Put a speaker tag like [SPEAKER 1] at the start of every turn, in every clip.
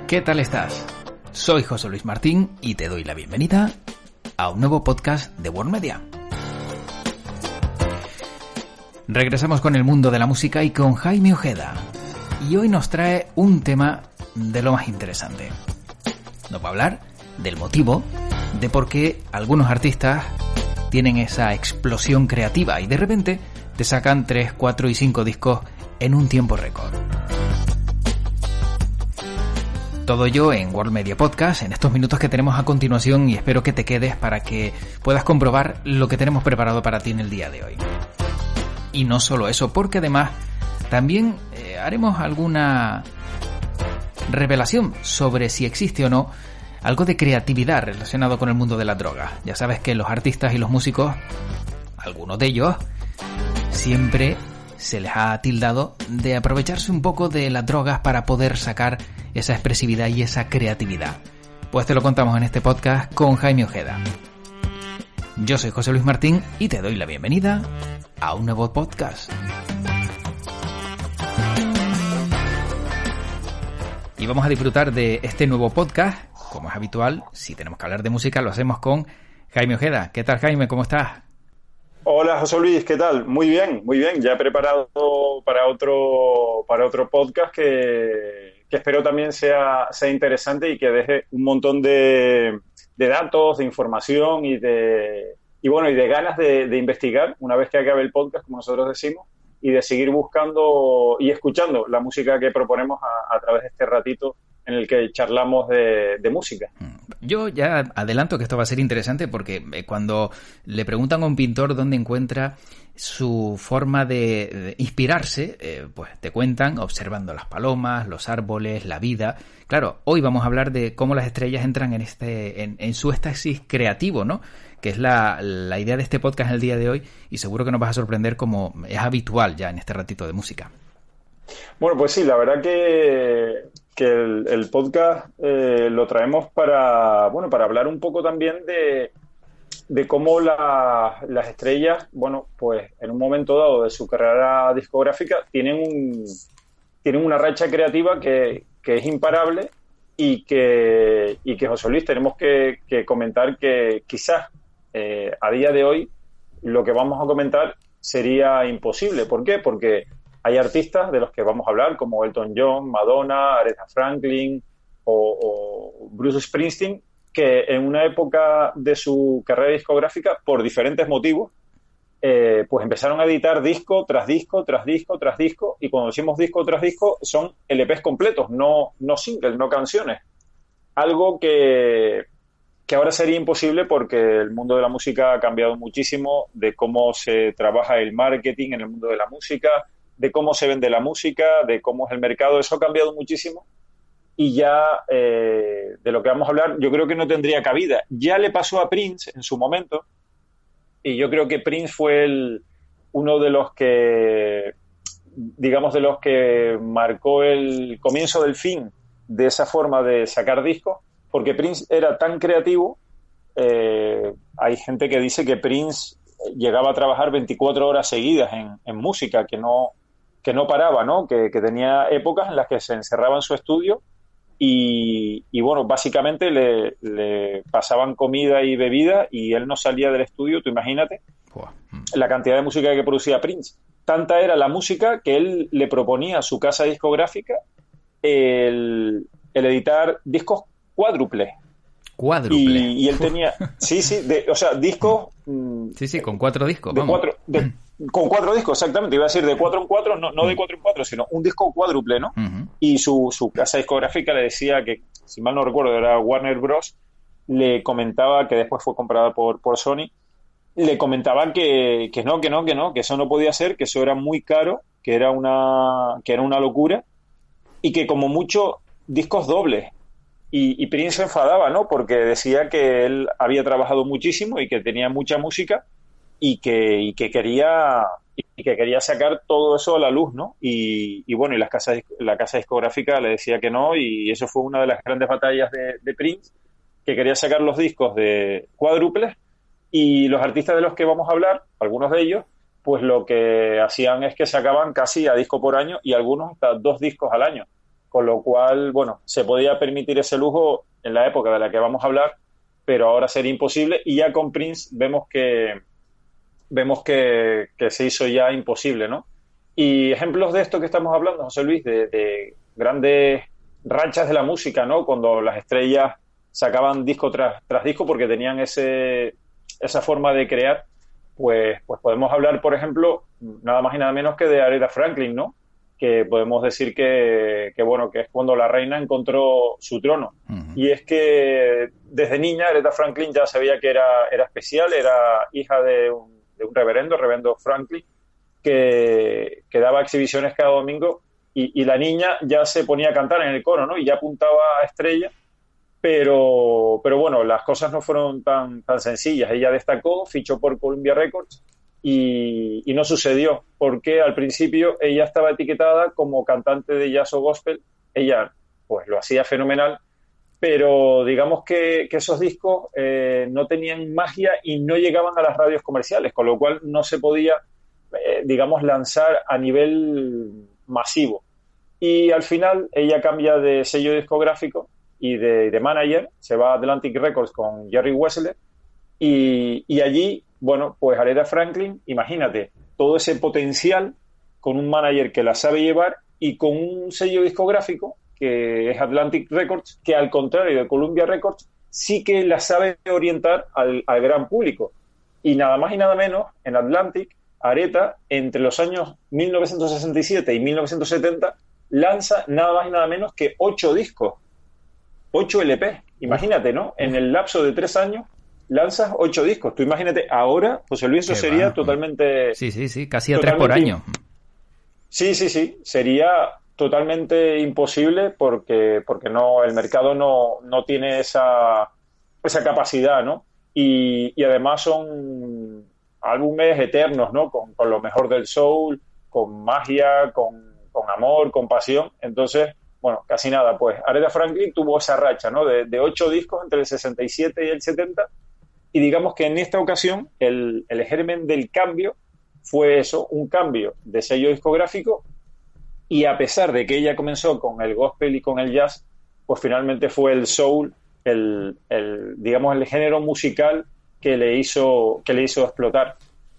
[SPEAKER 1] ¿Qué tal estás? Soy José Luis Martín y te doy la bienvenida a un nuevo podcast de World Media. Regresamos con el mundo de la música y con Jaime Ojeda. Y hoy nos trae un tema de lo más interesante. Nos va a hablar del motivo de por qué algunos artistas tienen esa explosión creativa y de repente te sacan 3, 4 y 5 discos en un tiempo récord. Todo ello en World Media Podcast, en estos minutos que tenemos a continuación, y espero que te quedes para que puedas comprobar lo que tenemos preparado para ti en el día de hoy. Y no solo eso, porque además también haremos alguna revelación sobre si existe o no algo de creatividad relacionado con el mundo de las drogas. Ya sabes que los artistas y los músicos, algunos de ellos, siempre se les ha tildado de aprovecharse un poco de las drogas para poder sacar esa expresividad y esa creatividad. Pues te lo contamos en este podcast con Jaime Ojeda. Yo soy José Luis Martín y te doy la bienvenida a un nuevo podcast. Y vamos a disfrutar de este nuevo podcast. Como es habitual, si tenemos que hablar de música, lo hacemos con Jaime Ojeda. ¿Qué tal, Jaime? ¿Cómo estás?
[SPEAKER 2] Hola, José Luis, ¿qué tal? Muy bien, muy bien. Ya he preparado para otro podcast que espero también sea interesante y que deje un montón de datos, de información y de ganas de investigar una vez que acabe el podcast, como nosotros decimos, y de seguir buscando y escuchando la música que proponemos a través de este ratito en el que charlamos de música.
[SPEAKER 1] Yo ya adelanto que esto va a ser interesante porque cuando le preguntan a un pintor dónde encuentra su forma de inspirarse, pues te cuentan observando las palomas, los árboles, la vida. Claro, hoy vamos a hablar de cómo las estrellas entran en su éxtasis creativo, ¿no? Que es la idea de este podcast en el día de hoy, y seguro que nos vas a sorprender como es habitual ya en este ratito de música.
[SPEAKER 2] Bueno, pues sí, la verdad que el podcast lo traemos para hablar un poco también de cómo las estrellas, bueno, pues en un momento dado de su carrera discográfica tienen una racha creativa que es imparable y que José Luis, tenemos que comentar que quizás a día de hoy lo que vamos a comentar sería imposible. ¿Por qué? Porque hay artistas de los que vamos a hablar, como Elton John, Madonna, Aretha Franklin o Bruce Springsteen, que en una época de su carrera discográfica, por diferentes motivos, pues empezaron a editar disco tras disco, tras disco, tras disco, y cuando decimos disco tras disco, son LPs completos, no singles, no canciones. Algo que ahora sería imposible porque el mundo de la música ha cambiado muchísimo, de cómo se trabaja el marketing en el mundo de la música, de cómo se vende la música, de cómo es el mercado. Eso ha cambiado muchísimo y ya de lo que vamos a hablar yo creo que no tendría cabida. Ya le pasó a Prince en su momento y yo creo que Prince fue uno de los que, digamos, de los que marcó el comienzo del fin de esa forma de sacar discos, porque Prince era tan creativo. Hay gente que dice que Prince llegaba a trabajar 24 horas seguidas en música, que no paraba, ¿no? Que tenía épocas en las que se encerraba en su estudio y bueno, básicamente le pasaban comida y bebida y él no salía del estudio. Tú imagínate la cantidad de música que producía Prince. Tanta era la música que él le proponía a su casa discográfica el editar discos cuádruples.
[SPEAKER 1] Cuádruple.
[SPEAKER 2] Y él tenía, discos.
[SPEAKER 1] Sí, con 4 discos.
[SPEAKER 2] Con 4 discos, exactamente. Iba a decir de 4 en 4, no de 4 en 4, sino un disco cuádruple, ¿no? Uh-huh. Y su casa discográfica le decía que, si mal no recuerdo, era Warner Bros., le comentaba, que después fue comprada por Sony, le comentaba que eso no podía ser, que eso era muy caro, que era una locura, y que como mucho discos dobles. Y Prince se enfadaba, ¿no? Porque decía que él había trabajado muchísimo y que tenía mucha música y que quería sacar todo eso a la luz, ¿no? Y bueno, y la casa discográfica le decía que no, y eso fue una de las grandes batallas de Prince, que quería sacar los discos de cuádruples, y los artistas de los que vamos a hablar, algunos de ellos, pues lo que hacían es que sacaban casi a disco por año y algunos hasta 2 discos al año. con lo cual, bueno, se podía permitir ese lujo en la época de la que vamos a hablar, pero ahora sería imposible, y ya con Prince vemos que se hizo ya imposible, ¿no? Y ejemplos de esto que estamos hablando, José Luis, de grandes rachas de la música, ¿no? Cuando las estrellas sacaban disco tras disco porque tenían esa forma de crear, pues podemos hablar, por ejemplo, nada más y nada menos que de Aretha Franklin, ¿no? Que podemos decir bueno, que es cuando la reina encontró su trono.
[SPEAKER 1] Uh-huh.
[SPEAKER 2] Y es que desde niña Aretha Franklin ya sabía que era especial, era hija de un reverendo Franklin, que daba exhibiciones cada domingo, y la niña ya se ponía a cantar en el coro, ¿no? Y ya apuntaba a estrella, pero bueno, las cosas no fueron tan sencillas. Ella destacó, fichó por Columbia Records y no sucedió, porque al principio ella estaba etiquetada como cantante de jazz o gospel. Ella pues lo hacía fenomenal, pero digamos que esos discos no tenían magia y no llegaban a las radios comerciales, con lo cual no se podía, digamos, lanzar a nivel masivo. Y al final ella cambia de sello discográfico y de manager, se va a Atlantic Records con Jerry Wessler, y allí, bueno, pues Aretha Franklin, imagínate, todo ese potencial con un manager que la sabe llevar y con un sello discográfico que es Atlantic Records, que al contrario de Columbia Records, sí que la sabe orientar al gran público. Y nada más y nada menos, en Atlantic, Aretha, entre los años 1967 y 1970, lanza nada más y nada menos que 8 discos, 8 LP. Imagínate, ¿no? En el lapso de 3 años, lanzas 8 discos. Tú imagínate, ahora, José Luis, eso sería totalmente...
[SPEAKER 1] Sí, casi a 3 por año.
[SPEAKER 2] Sí, sería totalmente imposible porque no, el mercado no tiene esa capacidad, ¿no? Y además son álbumes eternos, ¿no? Con lo mejor del soul, con magia, con amor, con pasión. Entonces, bueno, casi nada. Pues Aretha Franklin tuvo esa racha, ¿no? De 8 discos entre el 67 y el 70. Y digamos que en esta ocasión el germen del cambio fue eso, un cambio de sello discográfico. Y a pesar de que ella comenzó con el gospel y con el jazz, pues finalmente fue el soul, digamos, el género musical que le hizo explotar.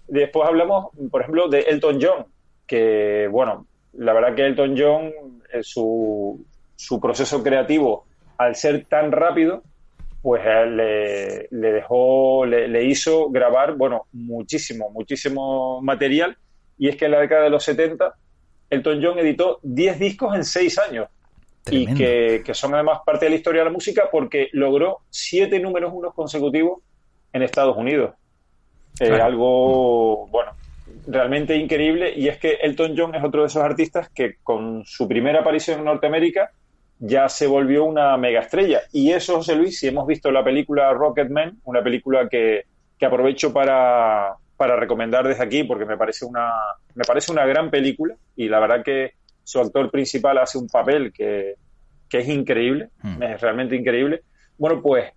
[SPEAKER 2] Después hablamos, por ejemplo, de Elton John, que, bueno, la verdad que Elton John, su proceso creativo, al ser tan rápido, pues le hizo grabar, bueno, muchísimo material. Y es que en la década de los 70 Elton John editó 10 discos en 6 años. Tremendo. Y que son además parte de la historia de la música porque logró 7 números 1 consecutivos en Estados Unidos. Claro. Algo, bueno, realmente increíble. Y es que Elton John es otro de esos artistas que con su primera aparición en Norteamérica ya se volvió una mega estrella. Y eso, José Luis, si hemos visto la película Rocketman, una película que aprovecho para recomendar desde aquí porque me parece una gran película, y la verdad que su actor principal hace un papel que es increíble, es realmente increíble. Bueno, pues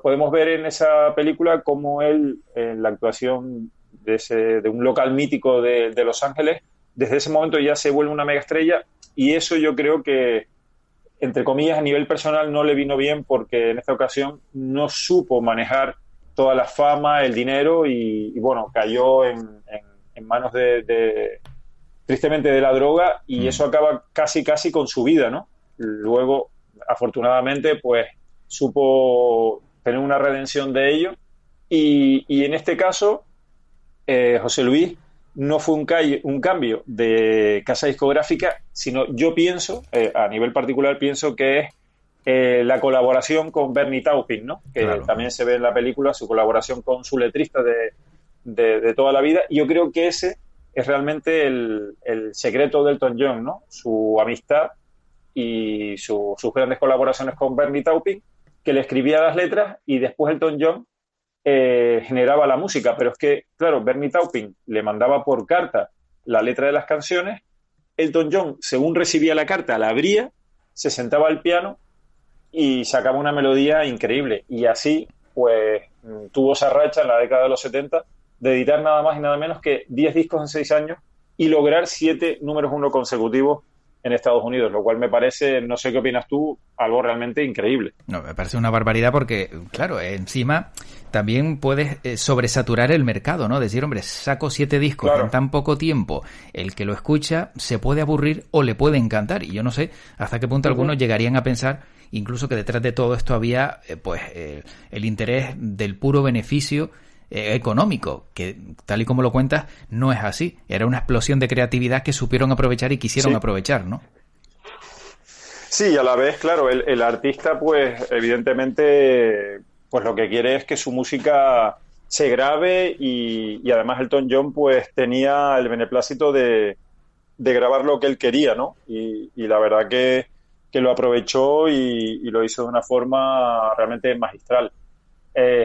[SPEAKER 2] podemos ver en esa película cómo él, en la actuación de un local mítico de Los Ángeles, desde ese momento ya se vuelve una mega estrella, y eso yo creo que, entre comillas, a nivel personal no le vino bien porque en esta ocasión no supo manejar toda la fama, el dinero, y bueno, cayó en manos tristemente de la droga, y eso acaba casi con su vida, ¿no? Luego, afortunadamente, pues supo tener una redención de ello, y en este caso, José Luis, no fue un cambio de casa discográfica, sino yo pienso, a nivel particular, pienso que es la colaboración con Bernie Taupin, ¿no? Que claro, también se ve en la película, su colaboración con su letrista de toda la vida. Y yo creo que ese es realmente el secreto de Elton John, ¿no? Su amistad y sus grandes colaboraciones con Bernie Taupin, que le escribía las letras y después Elton John generaba la música. Pero es que, claro, Bernie Taupin le mandaba por carta la letra de las canciones. Elton John, según recibía la carta, la abría, se sentaba al piano y sacaba una melodía increíble. Y así, pues, tuvo esa racha en la década de los 70 de editar nada más y nada menos que 10 discos en 6 años y lograr 7 números 1 consecutivos en Estados Unidos, lo cual me parece, no sé qué opinas tú, algo realmente increíble.
[SPEAKER 1] No, me parece una barbaridad porque, claro, encima también puedes sobresaturar el mercado, ¿no? Decir, hombre, saco 7 discos en
[SPEAKER 2] Claro.
[SPEAKER 1] tan poco tiempo, el que lo escucha se puede aburrir o le puede encantar. Y yo no sé hasta qué punto algunos llegarían a pensar incluso que detrás de todo esto había, el interés del puro beneficio económico, que tal y como lo cuentas, no es así. Era una explosión de creatividad que supieron aprovechar y quisieron
[SPEAKER 2] Sí.
[SPEAKER 1] aprovechar, ¿no?
[SPEAKER 2] Sí, y a la vez, claro, el artista, pues, evidentemente, pues lo que quiere es que su música se grabe y además Elton John, pues, tenía el beneplácito de grabar lo que él quería, ¿no? Y la verdad que lo aprovechó y lo hizo de una forma realmente magistral.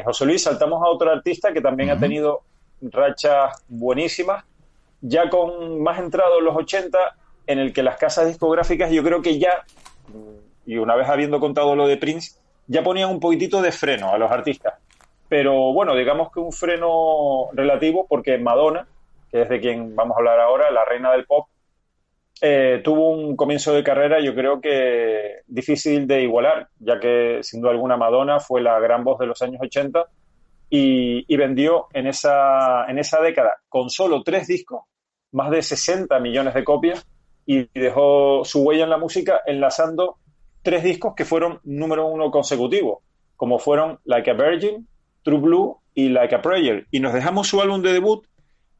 [SPEAKER 2] José Luis, saltamos a otro artista que también ha
[SPEAKER 1] Uh-huh.
[SPEAKER 2] tenido rachas buenísimas, ya con más entrado en los 80, en el que las casas discográficas yo creo que ya, y una vez habiendo contado lo de Prince, ya ponían un poquitito de freno a los artistas. Pero bueno, digamos que un freno relativo porque Madonna, que es de quien vamos a hablar ahora, la reina del pop, tuvo un comienzo de carrera yo creo que difícil de igualar, ya que sin duda alguna Madonna fue la gran voz de los años 80 y vendió en esa década con solo 3 discos más de 60 millones de copias y dejó su huella en la música enlazando 3 discos que fueron número uno consecutivos, como fueron Like a Virgin, True Blue y Like a Prayer. Y nos dejamos su álbum de debut,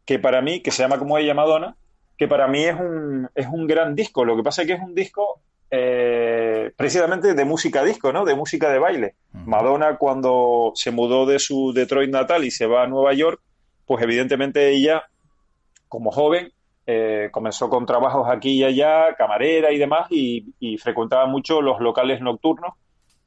[SPEAKER 2] que para mí, que se llama como ella, Madonna, que para mí es un gran disco. Lo que pasa es que es un disco precisamente de música disco, ¿no? De música de baile.
[SPEAKER 1] Uh-huh.
[SPEAKER 2] Madonna, cuando se mudó de su Detroit natal y se va a Nueva York, pues evidentemente ella, como joven, comenzó con trabajos aquí y allá, camarera y demás, y frecuentaba mucho los locales nocturnos.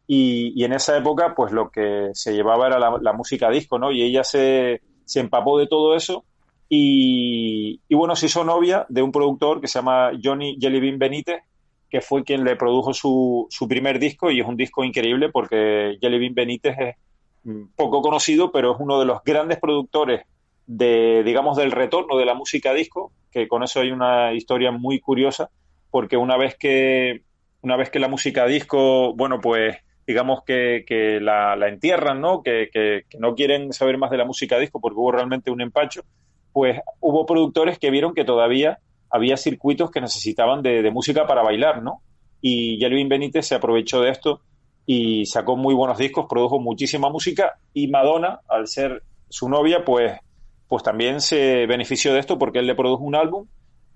[SPEAKER 2] Y en esa época, pues lo que se llevaba era la música disco, ¿no? Y ella se empapó de todo eso y bueno, se hizo novia de un productor que se llama Johnny Jellybean Benítez, que fue quien le produjo su primer disco y es un disco increíble porque Jellybean Benítez es poco conocido, pero es uno de los grandes productores digamos, del retorno de la música disco, que con eso hay una historia muy curiosa, porque una vez que la música disco, bueno, pues digamos que la entierran, ¿no? Que no quieren saber más de la música disco porque hubo realmente un empacho, pues hubo productores que vieron que todavía había circuitos que necesitaban de música para bailar, ¿no? Y Jelvin Benítez se aprovechó de esto y sacó muy buenos discos, produjo muchísima música y Madonna, al ser su novia, pues también se benefició de esto porque él le produjo un álbum,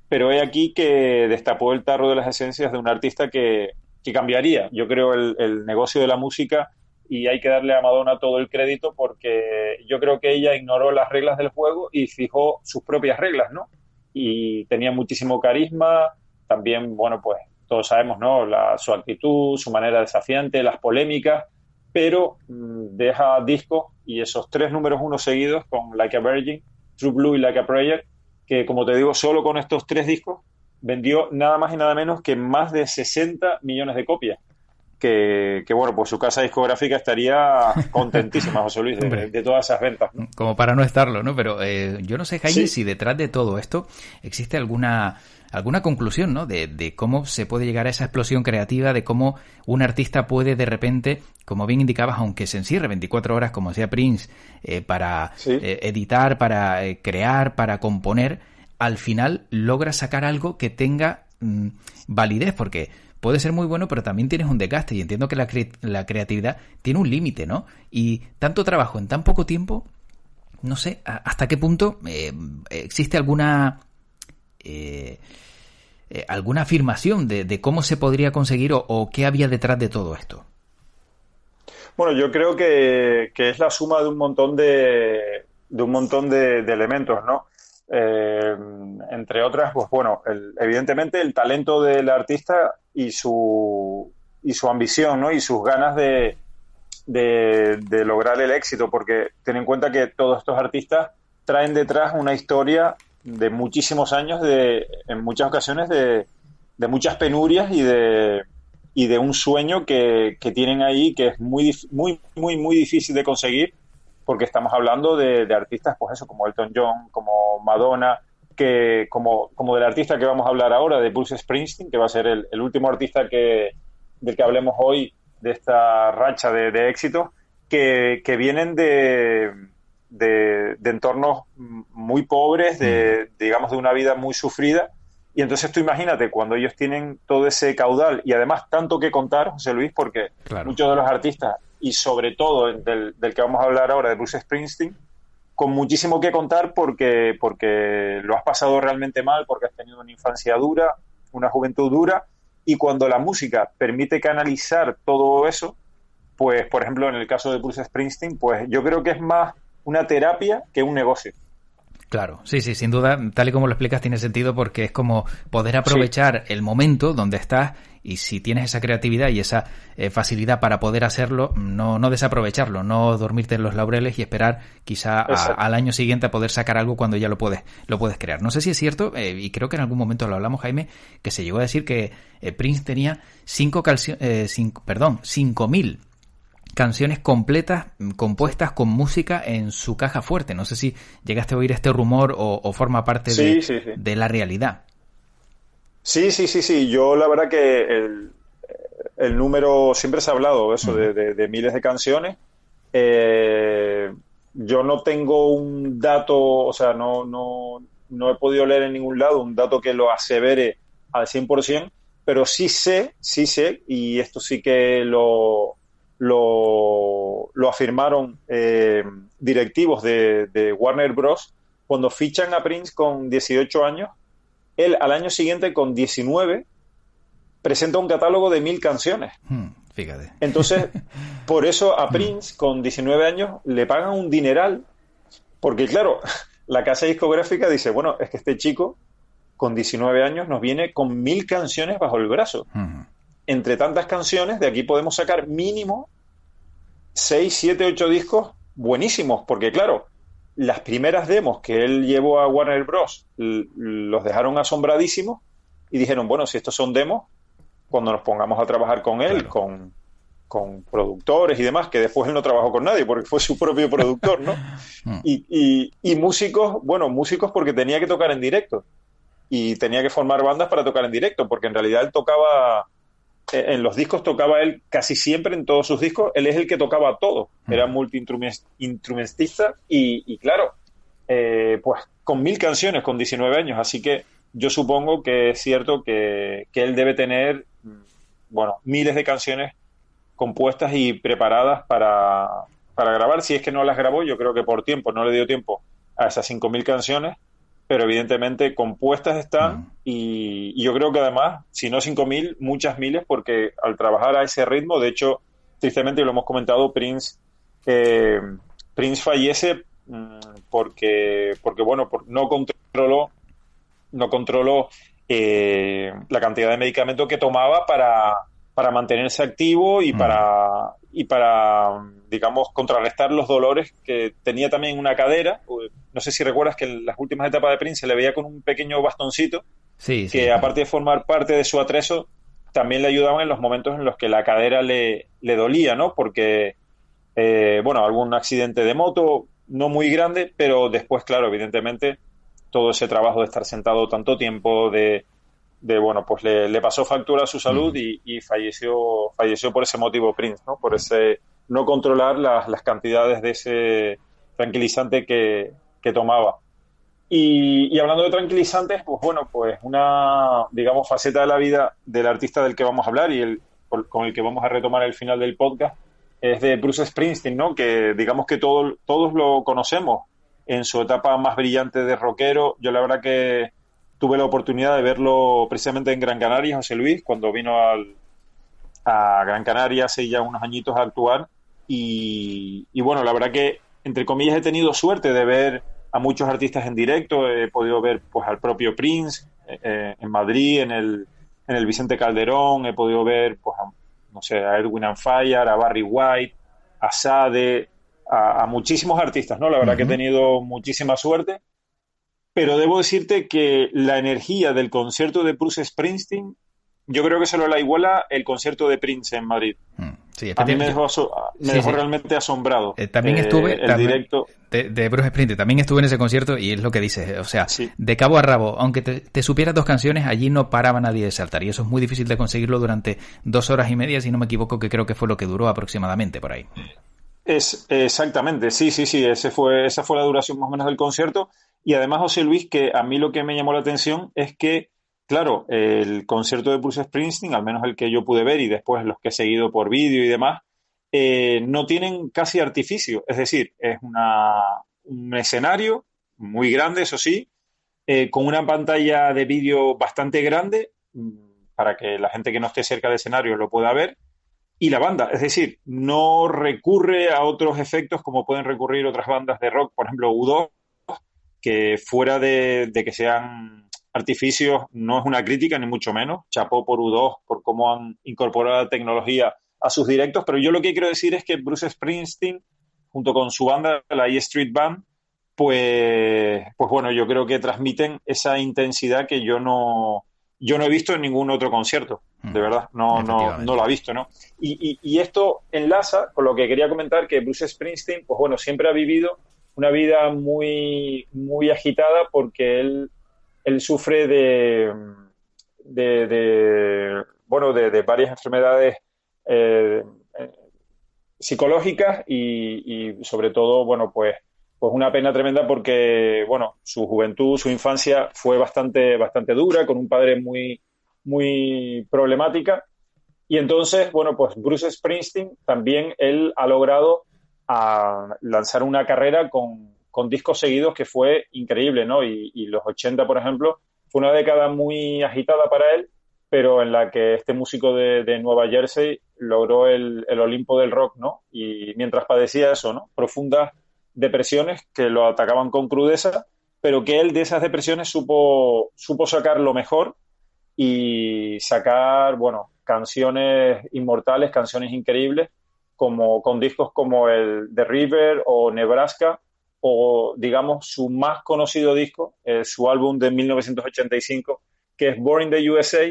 [SPEAKER 2] pero he aquí que destapó el tarro de las esencias de un artista que cambiaría, yo creo, el negocio de la música y hay que darle a Madonna todo el crédito porque yo creo que ella ignoró las reglas del juego y fijó sus propias reglas, ¿no? Y tenía muchísimo carisma, también, bueno, pues todos sabemos, ¿no? Su actitud, su manera desafiante, las polémicas, pero deja discos y esos 3 números 1 seguidos con Like a Virgin, True Blue y Like a Prayer, que como te digo, solo con estos 3 discos vendió nada más y nada menos que más de 60 millones de copias. Que bueno, pues su casa discográfica estaría contentísima, José Luis,
[SPEAKER 1] Hombre,
[SPEAKER 2] de todas esas ventas, ¿no?
[SPEAKER 1] como para no estarlo, ¿no? Pero yo no sé, Jaime,
[SPEAKER 2] Sí,
[SPEAKER 1] si detrás de todo esto existe alguna conclusión, ¿no? De cómo se puede llegar a esa explosión creativa, de cómo un artista puede de repente, como bien indicabas, aunque se encierre 24 horas, como sea Prince, para
[SPEAKER 2] sí.
[SPEAKER 1] editar, para crear, para componer, al final logra sacar algo que tenga validez, porque puede ser muy bueno, pero también tienes un desgaste y entiendo que la creatividad tiene un límite, ¿no? Y tanto trabajo en tan poco tiempo, no sé hasta qué punto existe alguna afirmación de cómo se podría conseguir o qué había detrás de todo esto.
[SPEAKER 2] Bueno, yo creo que es la suma de un montón de elementos, ¿no? Eh, Entre otras, pues bueno, evidentemente el talento del artista y su ambición, ¿no? Y sus ganas de lograr el éxito, porque ten en cuenta que todos estos artistas traen detrás una historia de muchísimos años, en muchas ocasiones, de muchas penurias y de un sueño que tienen ahí que es muy difícil de conseguir porque estamos hablando de artistas, pues eso, como Elton John, como Madonna, que como del artista que vamos a hablar ahora, de Bruce Springsteen, que va a ser el último artista del que hablemos hoy, de esta racha de éxitos, que vienen de entornos muy pobres, digamos, de una vida muy sufrida. Y entonces tú imagínate, cuando ellos tienen todo ese caudal y además tanto que contar, José Luis, porque
[SPEAKER 1] Claro.
[SPEAKER 2] muchos de los artistas, y sobre todo del que vamos a hablar ahora, de Bruce Springsteen, con muchísimo que contar porque lo has pasado realmente mal, porque has tenido una infancia dura, una juventud dura, y cuando la música permite canalizar todo eso, pues, por ejemplo, en el caso de Bruce Springsteen, pues yo creo que es más una terapia que un negocio.
[SPEAKER 1] Claro, sí, sí, sin duda, tal y como lo explicas, tiene sentido porque es como poder aprovechar el momento donde estás y si tienes esa creatividad y esa facilidad para poder hacerlo, no desaprovecharlo, no dormirte en los laureles y esperar quizá al año siguiente a poder sacar algo cuando ya lo puedes crear. No sé si es cierto, y creo que en algún momento lo hablamos, Jaime, que se llegó a decir que Prince tenía 5.000 canciones completas compuestas con música en su caja fuerte. No sé si llegaste a oír este rumor o forma parte
[SPEAKER 2] Sí.
[SPEAKER 1] de la realidad.
[SPEAKER 2] Sí. Yo la verdad que el número, siempre se ha hablado de eso, de miles de canciones. Yo no tengo un dato, o sea, no he podido leer en ningún lado un dato que lo asevere al 100%, pero sí sé, y esto sí que lo afirmaron directivos de Warner Bros. Cuando fichan a Prince con 18 años, él al año siguiente con 19 presenta un catálogo de 1.000 canciones.
[SPEAKER 1] Fíjate.
[SPEAKER 2] Entonces, por eso a Prince con 19 años le pagan un dineral, porque claro, la casa discográfica dice, bueno, es que este chico con 19 años nos viene con 1.000 canciones bajo el brazo. Entre tantas canciones, de aquí podemos sacar mínimo 6, 7, 8 discos buenísimos, porque claro, las primeras demos que él llevó a Warner Bros. Los dejaron asombradísimos y dijeron, bueno, si estos son demos, cuando nos pongamos a trabajar con él,
[SPEAKER 1] claro,
[SPEAKER 2] con productores y demás, que después él no trabajó con nadie porque fue su propio productor, ¿no? y músicos, bueno, músicos porque tenía que tocar en directo y tenía que formar bandas para tocar en directo, porque en realidad él tocaba, en los discos tocaba él casi siempre, en todos sus discos, él es el que tocaba todo, era multi-instrumentista y claro, pues con 1.000 canciones con 19 años, así que yo supongo que es cierto que él debe tener, bueno, miles de canciones compuestas y preparadas para grabar. Si es que no las grabó, yo creo que por tiempo, no le dio tiempo a esas 5.000 canciones, pero evidentemente compuestas están y yo creo que además, si no 5.000, muchas miles, porque al trabajar a ese ritmo, de hecho, tristemente lo hemos comentado, Prince fallece porque bueno, no controló la cantidad de medicamento que tomaba para mantenerse activo y para digamos, contrarrestar los dolores que tenía también en una cadera. No sé si recuerdas que en las últimas etapas de Prince se le veía con un pequeño bastoncito que aparte de formar parte de su atrezo, también le ayudaban en los momentos en los que la cadera le dolía, ¿no? Porque, bueno, algún accidente de moto, no muy grande, pero después, claro, evidentemente, todo ese trabajo de estar sentado tanto tiempo, bueno, pues le pasó factura a su salud y falleció por ese motivo Prince, ¿no? Por ese no controlar las cantidades de ese tranquilizante que tomaba. Y hablando de tranquilizantes, pues bueno, pues una, digamos, faceta de la vida del artista del que vamos a hablar y con el que vamos a retomar el final del podcast es de Bruce Springsteen, ¿no? Que digamos que todos lo conocemos en su etapa más brillante de rockero. Yo la verdad que tuve la oportunidad de verlo precisamente en Gran Canaria, José Luis, cuando vino a Gran Canaria hace ya unos añitos a actuar. Y bueno, la verdad que, entre comillas, he tenido suerte de ver a muchos artistas en directo. He podido ver pues al propio Prince en Madrid, en el Vicente Calderón. He podido ver pues no sé, a Edwin and Fire, a Barry White, a Sade, a muchísimos artistas, ¿no? La verdad que he tenido muchísima suerte. Pero debo decirte que la energía del concierto de Bruce Springsteen, yo creo que se lo la iguala el concierto de Prince en Madrid.
[SPEAKER 1] Sí,
[SPEAKER 2] a mí me
[SPEAKER 1] efectivamente.
[SPEAKER 2] dejó, me dejó
[SPEAKER 1] Sí.
[SPEAKER 2] realmente asombrado.
[SPEAKER 1] También estuve
[SPEAKER 2] El directo,
[SPEAKER 1] de Bruce Springsteen, también estuve en ese concierto y es lo que dices, o sea,
[SPEAKER 2] sí.
[SPEAKER 1] de cabo a rabo, aunque te supieras dos canciones, allí no paraba nadie de saltar y eso es muy difícil de conseguirlo durante 2 horas y media, si no me equivoco, que creo que fue lo que duró aproximadamente por ahí.
[SPEAKER 2] Es exactamente, sí, esa fue la duración más o menos del concierto. Y además, José Luis, que a mí lo que me llamó la atención es que, claro, el concierto de Bruce Springsteen, al menos el que yo pude ver y después los que he seguido por vídeo y demás, no tienen casi artificio. Es decir, es un escenario muy grande, eso sí, con una pantalla de vídeo bastante grande, para que la gente que no esté cerca del escenario lo pueda ver y la banda. Es decir, no recurre a otros efectos como pueden recurrir otras bandas de rock, por ejemplo, U2, que fuera de que sean artificios, no es una crítica ni mucho menos. Chapó por U2 por cómo han incorporado la tecnología a sus directos, pero yo lo que quiero decir es que Bruce Springsteen, junto con su banda, la E Street Band, pues bueno, yo creo que transmiten esa intensidad que yo no he visto en ningún otro concierto, de verdad, no
[SPEAKER 1] Efectivamente.
[SPEAKER 2] lo he visto, ¿no? Y esto enlaza con lo que quería comentar, que Bruce Springsteen, pues bueno, siempre ha vivido una vida muy, muy agitada porque él sufre bueno, de varias enfermedades eh, eh, psicológicas y sobre todo, bueno, pues una pena tremenda porque, bueno, su juventud, su infancia fue bastante dura, con un padre muy, muy problemática. Y entonces, bueno, pues Bruce Springsteen también él ha logrado lanzar una carrera con discos seguidos que fue increíble, ¿no? Y los 80, por ejemplo, fue una década muy agitada para él, pero en la que este músico de Nueva Jersey logró el Olimpo del rock, ¿no? Y mientras padecía eso, ¿no? Profundas depresiones que lo atacaban con crudeza, pero que él de esas depresiones supo sacar lo mejor y sacar, bueno, canciones inmortales, canciones increíbles, como con discos como el The River o Nebraska, o digamos su más conocido disco, su álbum de 1985, que es Born in the USA,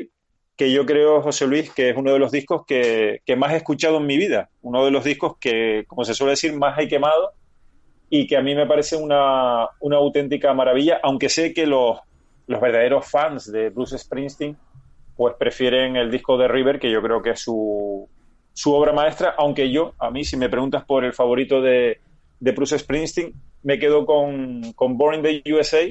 [SPEAKER 2] que yo creo, José Luis, que es uno de los discos que más he escuchado en mi vida, uno de los discos que, como se suele decir, más he quemado y que a mí me parece una auténtica maravilla, aunque sé que los verdaderos fans de Bruce Springsteen pues prefieren el disco de River, que yo creo que es su obra maestra, aunque yo, a mí, si me preguntas por el favorito de Bruce Springsteen, me quedo con Born in the USA,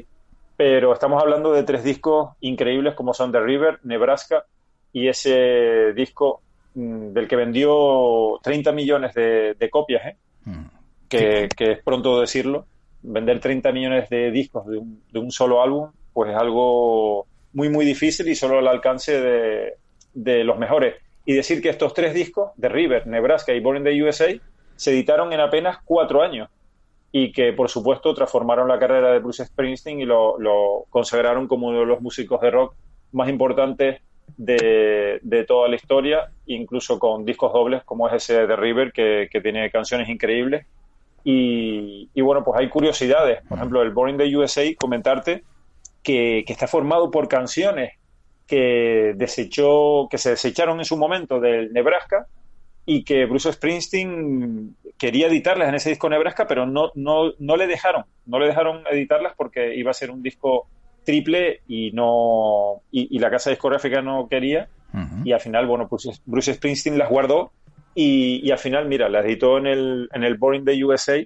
[SPEAKER 2] pero estamos hablando de tres discos increíbles como son The River, Nebraska y ese disco del que vendió 30 millones de copias,
[SPEAKER 1] Sí.
[SPEAKER 2] que es pronto decirlo. Vender 30 millones de discos de un solo álbum, pues es algo muy, muy difícil y solo al alcance de los mejores. Y decir que estos tres discos, de River, Nebraska y Born in the USA, se editaron en apenas 4 años y que, por supuesto, transformaron la carrera de Bruce Springsteen y lo consagraron como uno de los músicos de rock más importantes de toda la historia, incluso con discos dobles como es ese de River, que tiene canciones increíbles. Y bueno, pues hay curiosidades. Por ejemplo, el Born in the USA, comentarte que está formado por canciones que se desecharon en su momento del Nebraska y que Bruce Springsteen quería editarlas en ese disco Nebraska, pero no le dejaron editarlas porque iba a ser un disco triple y la casa discográfica no quería.
[SPEAKER 1] Uh-huh.
[SPEAKER 2] Y al final, bueno, pues Bruce Springsteen las guardó y al final, mira, las editó en el Born in the USA,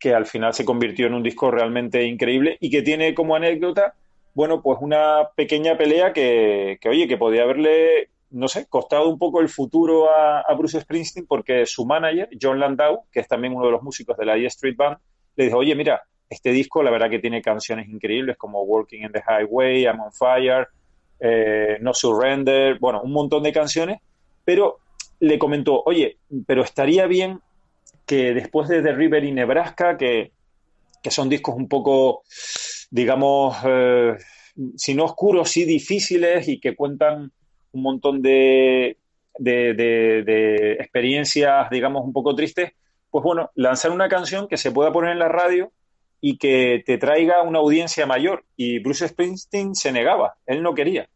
[SPEAKER 2] que al final se convirtió en un disco realmente increíble y que tiene como anécdota, bueno, pues una pequeña pelea oye, que podía haberle, no sé, costado un poco el futuro a Bruce Springsteen, porque su manager, John Landau, que es también uno de los músicos de la E Street Band, le dijo, oye, mira, este disco la verdad que tiene canciones increíbles como Walking in the Highway, I'm on Fire, No Surrender, bueno, un montón de canciones, pero le comentó, oye, pero estaría bien que después de The River y Nebraska, que son discos un poco, digamos, si no oscuros, sí difíciles y que cuentan un montón de experiencias, digamos, un poco tristes, pues bueno, lanzar una canción que se pueda poner en la radio y que te traiga una audiencia mayor. Y Bruce Springsteen se negaba, él no quería.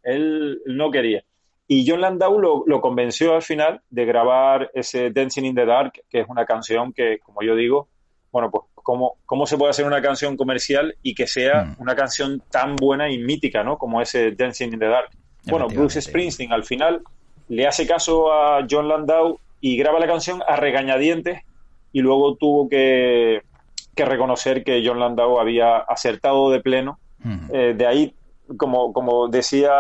[SPEAKER 2] Y Jon Landau lo convenció al final de grabar ese Dancing in the Dark, que es una canción que, como yo digo, bueno, pues cómo se puede hacer una canción comercial y que sea una canción tan buena y mítica, ¿no? Como ese Dancing in the Dark. Bueno, Bruce Springsteen al final le hace caso a Jon Landau y graba la canción a regañadientes, y luego tuvo que reconocer que Jon Landau había acertado de pleno. De ahí, como decía,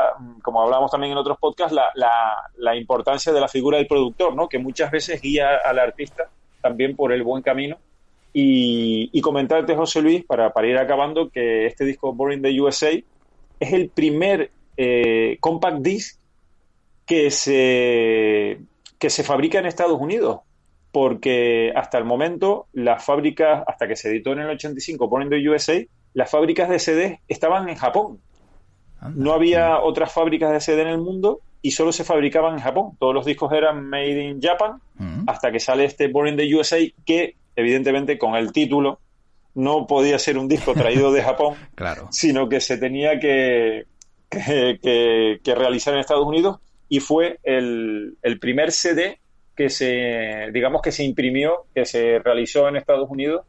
[SPEAKER 2] como hablábamos también en otros podcasts, la importancia de la figura del productor, ¿no? Que muchas veces guía al artista también por el buen camino. Y comentarte, José Luis, para ir acabando, que este disco Born in the USA es el primer compact disc que se fabrica en Estados Unidos, porque hasta el momento las fábricas, hasta que se editó en el 85 Born in the USA, las fábricas de CD estaban en Japón. No había otras fábricas de CD en el mundo y solo se fabricaban en Japón. Todos los discos eran made in Japan, hasta que sale este Born in the USA, que evidentemente con el título no podía ser un disco traído de Japón,
[SPEAKER 1] claro,
[SPEAKER 2] sino que se tenía que realizar en Estados Unidos, y fue el primer CD que se imprimió, que se realizó en Estados Unidos.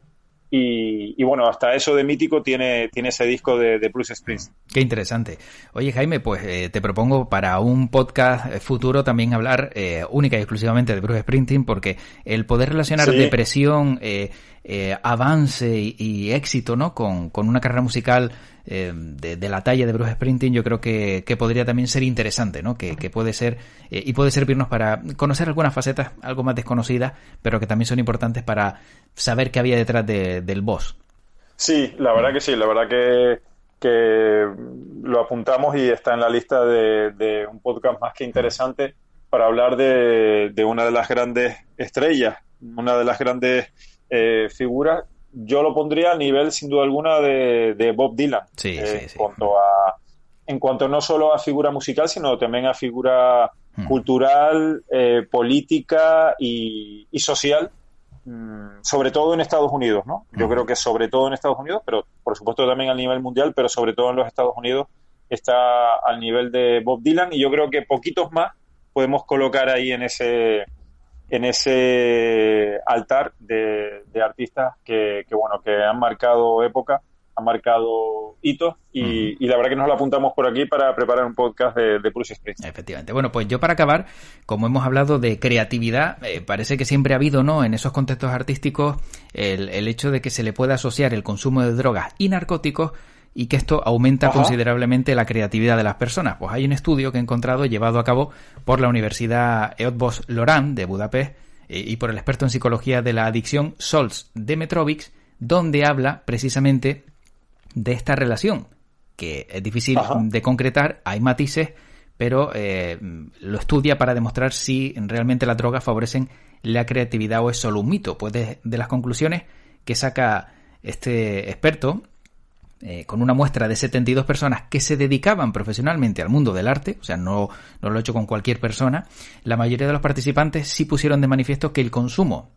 [SPEAKER 2] Y bueno, hasta eso de mítico tiene ese disco de Bruce Springsteen.
[SPEAKER 1] Qué interesante. Oye, Jaime, pues te propongo para un podcast futuro también hablar única y exclusivamente de Bruce Springsteen, porque el poder relacionar depresión, avance y éxito, ¿no? con una carrera musical de la talla de Bruce Springsteen, yo creo que podría también ser interesante, ¿no? Que puede ser y puede servirnos para conocer algunas facetas algo más desconocidas, pero que también son importantes para saber qué había detrás del boss.
[SPEAKER 2] Sí, la verdad que sí, la verdad que lo apuntamos y está en la lista de un podcast más que interesante para hablar de una de las grandes estrellas, una de las grandes figuras. Yo lo pondría a nivel, sin duda alguna, de Bob Dylan.
[SPEAKER 1] Sí.
[SPEAKER 2] En cuanto no solo a figura musical, sino también a figura cultural, política y social, sobre todo en Estados Unidos, ¿no? Yo creo que sobre todo en Estados Unidos, pero por supuesto también a nivel mundial, pero sobre todo en los Estados Unidos está al nivel de Bob Dylan, y yo creo que poquitos más podemos colocar ahí en ese altar de artistas que han marcado época, han marcado hitos, y la verdad que nos lo apuntamos por aquí para preparar un podcast de Bruce Springsteen.
[SPEAKER 1] Efectivamente. Bueno, pues yo para acabar, como hemos hablado de creatividad, parece que siempre ha habido, ¿no?, en esos contextos artísticos el hecho de que se le pueda asociar el consumo de drogas y narcóticos, y que esto aumenta considerablemente la creatividad de las personas. Pues hay un estudio que he encontrado, llevado a cabo por la Universidad Eötvös Loránd de Budapest y por el experto en psicología de la adicción Zsolt Demetrovics, donde habla precisamente de esta relación, que es difícil de concretar, hay matices, pero lo estudia para demostrar si realmente las drogas favorecen la creatividad o es solo un mito. Pues de las conclusiones que saca este experto, con una muestra de 72 personas que se dedicaban profesionalmente al mundo del arte, o sea, no lo he hecho con cualquier persona, la mayoría de los participantes sí pusieron de manifiesto que el consumo,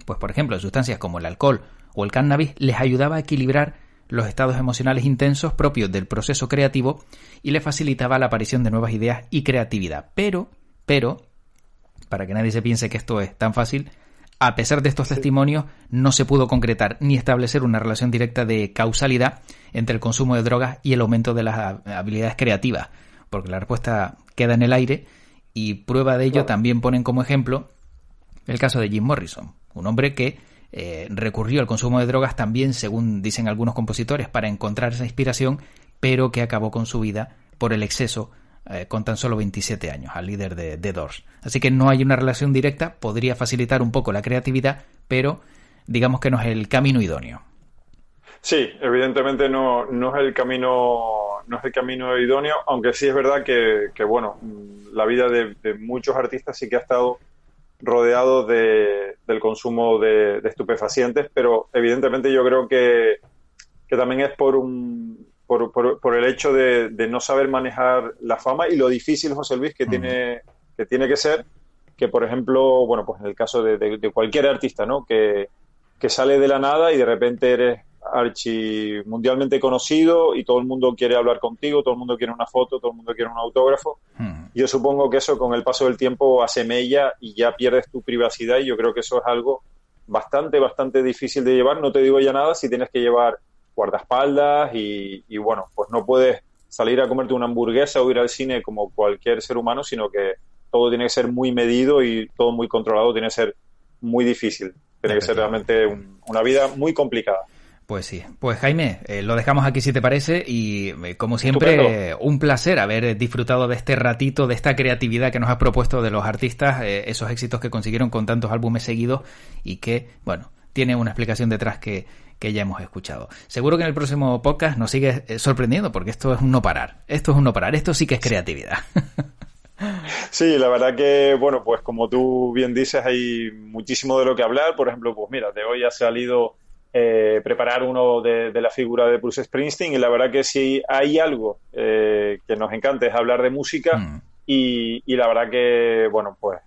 [SPEAKER 1] pues por ejemplo, de sustancias como el alcohol o el cannabis, les ayudaba a equilibrar los estados emocionales intensos propios del proceso creativo y les facilitaba la aparición de nuevas ideas y creatividad. Pero, para que nadie se piense que esto es tan fácil, a pesar de estos testimonios, no se pudo concretar ni establecer una relación directa de causalidad entre el consumo de drogas y el aumento de las habilidades creativas, porque la respuesta queda en el aire, y prueba de ello también ponen como ejemplo el caso de Jim Morrison, un hombre que recurrió al consumo de drogas también, según dicen algunos compositores, para encontrar esa inspiración, pero que acabó con su vida por el exceso con tan solo 27 años, al líder de The Doors. Así que no hay una relación directa, podría facilitar un poco la creatividad, pero digamos que no es el camino idóneo.
[SPEAKER 2] Sí, evidentemente no es el camino idóneo, aunque sí es verdad que bueno, la vida de muchos artistas sí que ha estado rodeado del consumo de estupefacientes, pero evidentemente yo creo que también es por el hecho de no saber manejar la fama y lo difícil, José Luis, que tiene que ser, que por ejemplo, bueno, pues en el caso de cualquier artista, ¿no?, que sale de la nada y de repente eres mundialmente conocido y todo el mundo quiere hablar contigo, todo el mundo quiere una foto, todo el mundo quiere un autógrafo, yo supongo que eso con el paso del tiempo hace mella y ya pierdes tu privacidad, y yo creo que eso es algo bastante difícil de llevar. No te digo ya nada si tienes que llevar guardaespaldas y bueno, pues no puedes salir a comerte una hamburguesa o ir al cine como cualquier ser humano, sino que todo tiene que ser muy medido y todo muy controlado, tiene que ser muy difícil, tiene que ser realmente una vida muy complicada.
[SPEAKER 1] Pues sí, pues Jaime, lo dejamos aquí si te parece y como siempre un placer haber disfrutado de este ratito, de esta creatividad que nos has propuesto de los artistas, esos éxitos que consiguieron con tantos álbumes seguidos y que, bueno, tiene una explicación detrás que ya hemos escuchado. Seguro que en el próximo podcast nos sigue sorprendiendo porque esto es un no parar, esto sí que es creatividad.
[SPEAKER 2] Sí, la verdad que, bueno, pues como tú bien dices, hay muchísimo de lo que hablar. Por ejemplo, pues mira, de hoy ha salido preparar uno de la figura de Bruce Springsteen, y la verdad que si hay algo que nos encanta es hablar de música y la verdad que, bueno, pues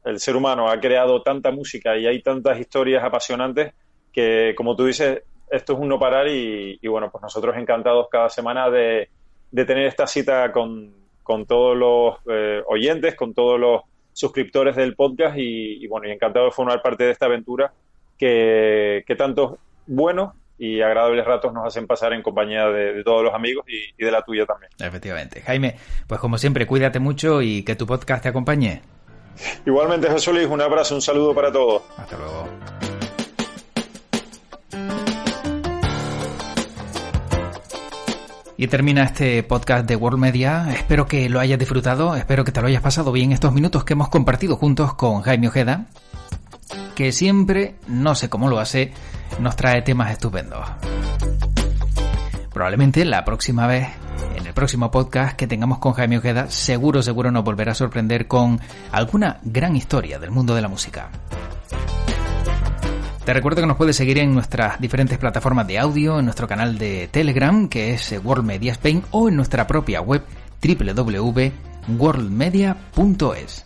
[SPEAKER 2] el ser humano ha creado tanta música y hay tantas historias apasionantes que, como tú dices, esto es un no parar y bueno, pues nosotros encantados cada semana de tener esta cita con todos los oyentes, con todos los suscriptores del podcast y bueno, y encantado de formar parte de esta aventura que tantos buenos y agradables ratos nos hacen pasar en compañía de todos los amigos y de la tuya también.
[SPEAKER 1] Efectivamente. Jaime, pues como siempre, cuídate mucho y que tu podcast te acompañe.
[SPEAKER 2] Igualmente, José Luis, un abrazo, un saludo para todos.
[SPEAKER 1] Hasta luego. Y termina este podcast de World Media. Espero que lo hayas disfrutado, espero que te lo hayas pasado bien estos minutos que hemos compartido juntos con Jaime Ojeda, que siempre, no sé cómo lo hace, nos trae temas estupendos. Probablemente la próxima vez, en el próximo podcast que tengamos con Jaime Ojeda, seguro nos volverá a sorprender con alguna gran historia del mundo de la música. Te recuerdo que nos puedes seguir en nuestras diferentes plataformas de audio, en nuestro canal de Telegram, que es World Media Spain, o en nuestra propia web www.worldmedia.es.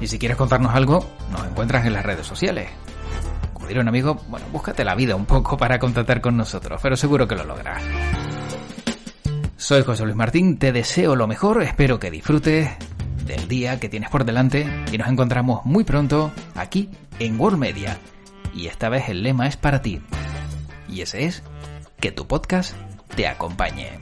[SPEAKER 1] Y si quieres contarnos algo, nos encuentras en las redes sociales. Como diría un amigo, bueno, búscate la vida un poco para contactar con nosotros, pero seguro que lo logras. Soy José Luis Martín, te deseo lo mejor, espero que disfrutes del día que tienes por delante y nos encontramos muy pronto aquí en World Media. Y esta vez el lema es para ti. Y ese es que tu podcast te acompañe.